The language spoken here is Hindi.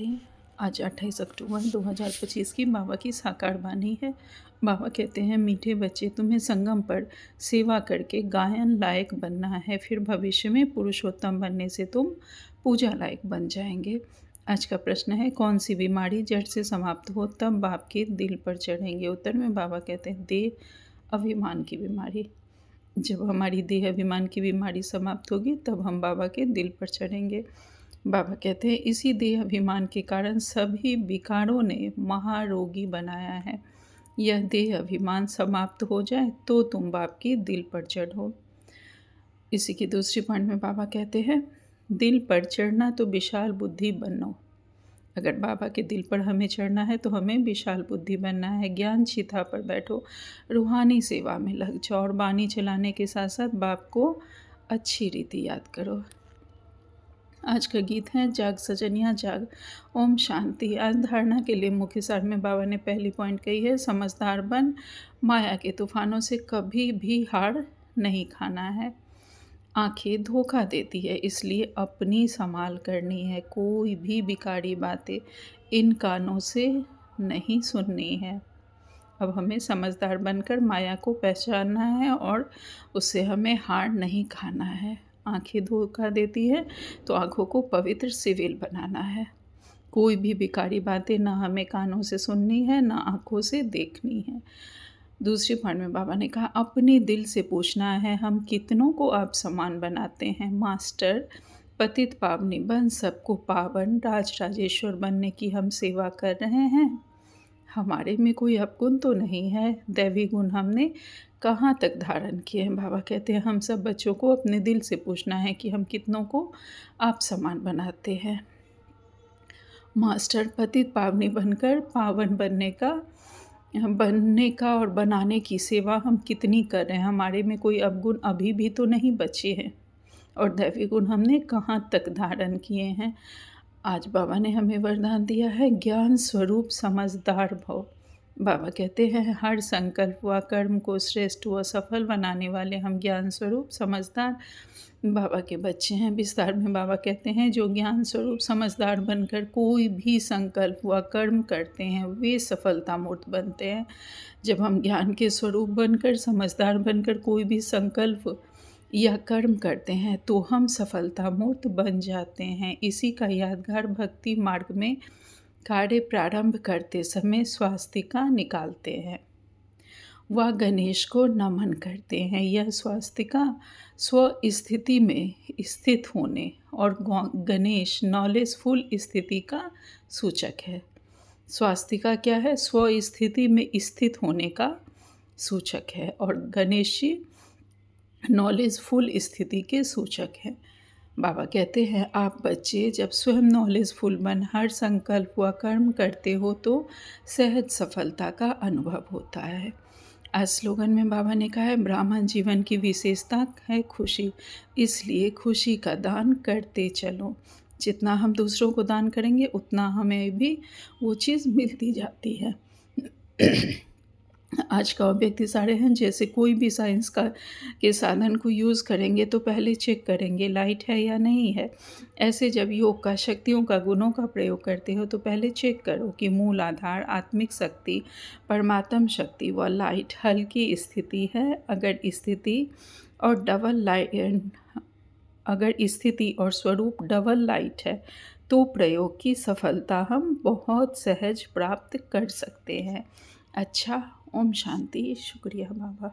थे। आज 28 अक्टूबर 2025 की बाबा की साकार वाणी है। बाबा कहते हैं, मीठे बच्चे, तुम्हें संगम पर सेवा करके गायन लायक बनना है, फिर भविष्य में पुरुषोत्तम बनने से तुम पूजा लायक बन जाएंगे। आज का प्रश्न है, कौन सी बीमारी जड़ से समाप्त हो तब बाप के दिल पर चढ़ेंगे। उत्तर में बाबा कहते हैं, देह अभिमान की बीमारी। जब हमारी देह अभिमान की बीमारी समाप्त होगी तब हम बाबा के दिल पर चढ़ेंगे। बाबा कहते हैं, इसी देह अभिमान के कारण सभी विकारों ने महारोगी बनाया है। यह देह अभिमान समाप्त हो जाए तो तुम बाप की दिल पर चढ़ो। इसी की दूसरी पॉइंट में बाबा कहते हैं, दिल पर चढ़ना तो विशाल बुद्धि बनो। अगर बाबा के दिल पर हमें चढ़ना है तो हमें विशाल बुद्धि बनना है। ज्ञान चिता पर बैठो, रूहानी सेवा में लग जाओ और बानी चलाने के साथ साथ बाप को अच्छी रीति याद करो। आज का गीत है, जाग सजनिया जाग। ओम शांति। आज धारणा के लिए मुख्य सार में बाबा ने पहली पॉइंट कही है, समझदार बन, माया के तूफानों से कभी भी हार नहीं खाना है। आंखें धोखा देती है, इसलिए अपनी संभाल करनी है। कोई भी बिगाड़ी बातें इन कानों से नहीं सुननी है। अब हमें समझदार बनकर माया को पहचानना है और उससे हमें हार नहीं खाना है। आंखें धोखा देती है तो आंखों को पवित्र सिविल बनाना है। कोई भी बिकारी बातें ना हमें कानों से सुननी है ना आंखों से देखनी है। दूसरी पॉइंट में बाबा ने कहा, अपने दिल से पूछना है, हम कितनों को आप समान बनाते हैं। मास्टर, पतित पावनी बन सबको पावन राज राजेश्वर बनने की हम सेवा कर रहे हैं। हमारे में कोई अपगुण तो नहीं है। दैवी गुण हमने कहाँ तक धारण किए हैं। बाबा कहते हैं, हम सब बच्चों को अपने दिल से पूछना है कि हम कितनों को आप समान बनाते हैं। मास्टर, पतित पावनी बनकर पावन बनने का और बनाने की सेवा हम कितनी कर रहे हैं। हमारे में कोई अवगुण अभी भी तो नहीं बचे हैं और दैवी गुण हमने कहाँ तक धारण किए हैं। आज बाबा ने हमें वरदान दिया है, ज्ञान स्वरूप समझदार भव। बाबा कहते हैं, हर संकल्प व कर्म को श्रेष्ठ व सफल बनाने वाले हम ज्ञान स्वरूप समझदार बाबा के बच्चे हैं। विस्तार में बाबा कहते हैं, जो ज्ञान स्वरूप समझदार बनकर कोई भी संकल्प व कर्म करते हैं वे सफलता मूर्त बनते हैं। जब हम ज्ञान के स्वरूप बनकर समझदार बनकर कोई भी संकल्प या कर्म करते हैं तो हम सफलता मूर्त बन जाते हैं। इसी का यादगार भक्ति मार्ग में कार्य प्रारंभ करते समय स्वास्तिका निकालते हैं व गणेश को नमन करते हैं। यह स्वास्तिका स्व स्थिति में स्थित होने और गणेश नॉलेजफुल स्थिति का सूचक है। स्वास्तिका क्या है? स्व स्थिति में स्थित होने का सूचक है और गणेश जी नॉलेजफुल स्थिति के सूचक हैं। बाबा कहते हैं, आप बच्चे जब स्वयं नॉलेजफुल बन हर संकल्प व कर्म करते हो तो सहज सफलता का अनुभव होता है। आज स्लोगन में बाबा ने कहा है, ब्राह्मण जीवन की विशेषता है खुशी, इसलिए खुशी का दान करते चलो। जितना हम दूसरों को दान करेंगे उतना हमें भी वो चीज़ मिलती जाती है। आज का व्यक्ति सारे हैं, जैसे कोई भी साइंस का के साधन को यूज़ करेंगे तो पहले चेक करेंगे लाइट है या नहीं है। ऐसे जब योग का शक्तियों का गुणों का प्रयोग करते हो तो पहले चेक करो कि मूल आधार आत्मिक शक्ति परमात्म शक्ति व लाइट हल्की स्थिति है। अगर स्थिति और स्वरूप डबल लाइट है तो प्रयोग की सफलता हम बहुत सहज प्राप्त कर सकते हैं। अच्छा, ओम शांति। शुक्रिया बाबा।